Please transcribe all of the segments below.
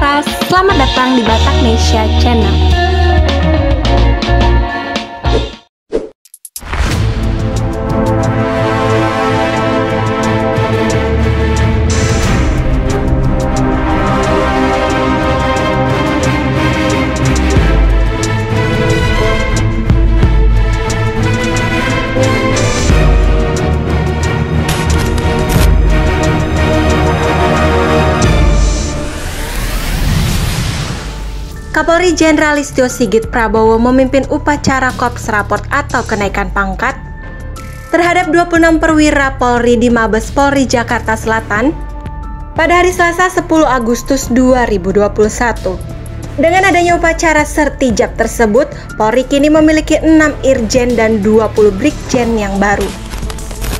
Laras, selamat datang di Bataknesia Channel. Kapolri Jenderal Listio Sigit Prabowo memimpin upacara Korps Raport atau kenaikan pangkat terhadap 26 perwira Polri di Mabes Polri Jakarta Selatan pada hari Selasa 10 Agustus 2021. Dengan adanya upacara sertijab tersebut, Polri kini memiliki 6 Irjen dan 20 Brigjen yang baru.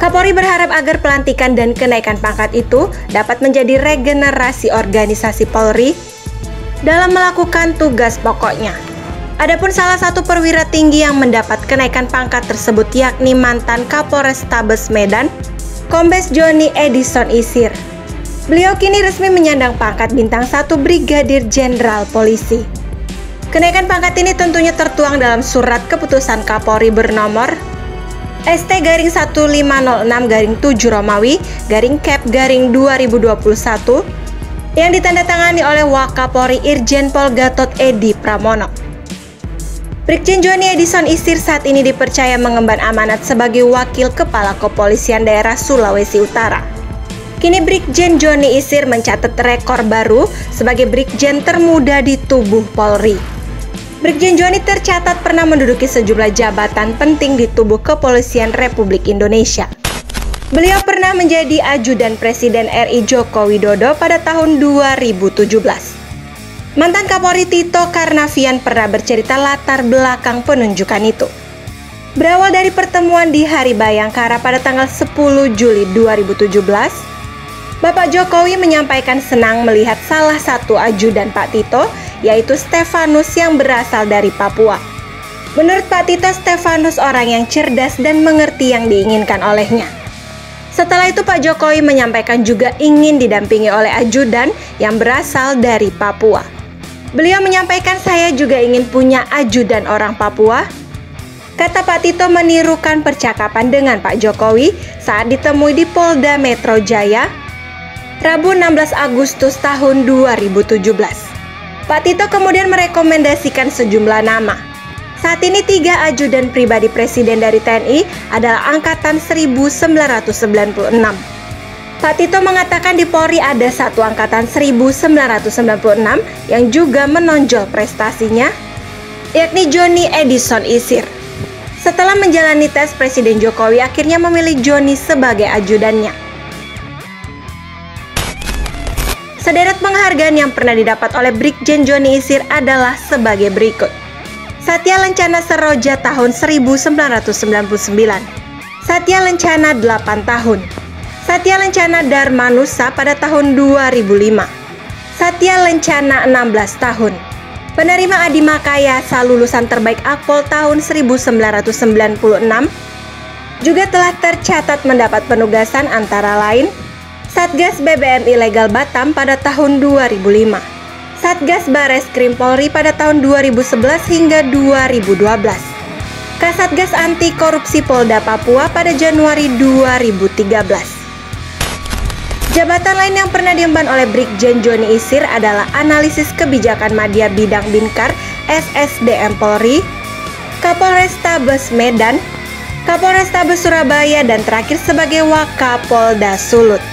Kapolri berharap agar pelantikan dan kenaikan pangkat itu dapat menjadi regenerasi organisasi Polri dalam melakukan tugas pokoknya. Adapun salah satu perwira tinggi yang mendapat kenaikan pangkat tersebut yakni mantan Kapolrestabes Medan, Kombes Joni Edison Isir. Beliau kini resmi menyandang pangkat bintang 1 Brigadir Jenderal Polisi. Kenaikan pangkat ini tentunya tertuang dalam surat keputusan Kapolri bernomor ST-1506-7 Romawi /Cap-2021 yang ditandatangani oleh Wakapolri Irjen Pol Gatot Edi Pramono. Brigjen Joni Edison Isir saat ini dipercaya mengemban amanat sebagai Wakil Kepala Kepolisian Daerah Sulawesi Utara. Kini Brigjen Joni Isir mencatat rekor baru sebagai Brigjen termuda di tubuh Polri. Brigjen Joni tercatat pernah menduduki sejumlah jabatan penting di tubuh Kepolisian Republik Indonesia. Beliau pernah menjadi ajudan Presiden RI Joko Widodo pada tahun 2017. Mantan Kapolri Tito Karnavian pernah bercerita latar belakang penunjukan itu. Berawal dari pertemuan di Hari Bayangkara pada tanggal 10 Juli 2017, Bapak Jokowi menyampaikan senang melihat salah satu ajudan Pak Tito, yaitu Stefanus yang berasal dari Papua. Menurut Pak Tito, Stefanus orang yang cerdas dan mengerti yang diinginkan olehnya. Setelah itu Pak Jokowi menyampaikan juga ingin didampingi oleh ajudan yang berasal dari Papua. Beliau menyampaikan, saya juga ingin punya ajudan orang Papua. Kata Pak Tito menirukan percakapan dengan Pak Jokowi saat ditemui di Polda Metro Jaya, Rabu 16 Agustus tahun 2017. Pak Tito kemudian merekomendasikan sejumlah nama. Saat ini 3 ajudan pribadi Presiden dari TNI adalah Angkatan 1996. Pak Tito mengatakan di Polri ada satu Angkatan 1996 yang juga menonjol prestasinya, yakni Joni Edison Isir. Setelah menjalani tes, Presiden Jokowi akhirnya memilih Joni sebagai ajudannya. Sederet penghargaan yang pernah didapat oleh Brigjen Joni Isir adalah sebagai berikut. Satya Lencana Seroja tahun 1999, Satya Lencana 8 tahun, Satya Lencana Darmanusa pada tahun 2005, Satya Lencana 16 tahun, penerima Adi Makayasa lulusan terbaik Akpol tahun 1996, juga telah tercatat mendapat penugasan antara lain Satgas BBM Ilegal Batam pada tahun 2005, Satgas Bareskrim Polri pada tahun 2011 hingga 2012, Kasatgas Anti Korupsi Polda Papua pada Januari 2013. Jabatan lain yang pernah diemban oleh Brigjen Joni Isir adalah Analisis Kebijakan Madya Bidang Binkar SSDM Polri, Kapolrestabes Medan, Kapolrestabes Surabaya, dan terakhir sebagai Wakapolda Sulut.